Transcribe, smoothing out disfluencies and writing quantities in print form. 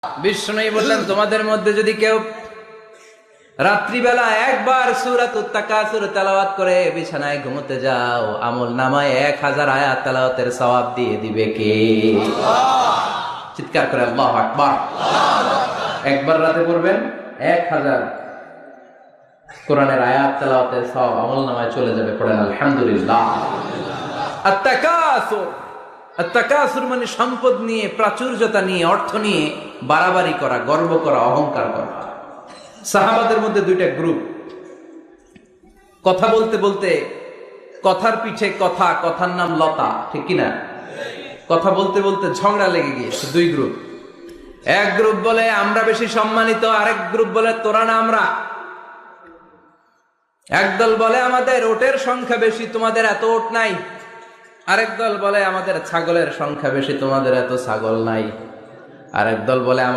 বিষ্ণু বললেন, তোমাদের মধ্যে যদি কেউ রাত্রিবেলা একবার সূরাতুত তাকাসুর তেলাওয়াত করে বিছানায় ঘুমোতে যাও, আমল নামায় 1000 আয়াত তেলাওয়াতের সওয়াব দিয়ে দিবে কে? চিৎকার করে আল্লাহু আকবার। একবার রাতে পড়বেন 1000 কোরআনের আয়াত তেলাওয়াতের সওয়াব আমল নামায় চলে যাবে। পড়েন আলহামদুলিল্লাহ। আত-তাকাসুর মানে সম্পদ নিয়ে, প্রাচুর্যতা নিয়ে, অর্থ নিয়ে বাড়াবাড়ি করা, গর্ব করা, অহংকার করা। সাহাবাদের মধ্যে দুইটা গ্রুপ, কথা বলতে বলতে কথার পিঠে কথা, কথার নাম লতা, ঠিক কিনা? কথা বলতে বলতে ঝগড়া লেগে গিয়েছে। দুই গ্রুপ। এক গ্রুপ বলে আমরা বেশি সম্মানিত, আরেক গ্রুপ বলে তোরা না আমরা। একদল বলে আমাদের ওটের সংখ্যা বেশি, তোমাদের এত ওট নাই। আরেক দল বলে আমাদের ছাগলের সংখ্যা বেশি, তোমাদের এত ছাগল নাই। আরেক দল বলে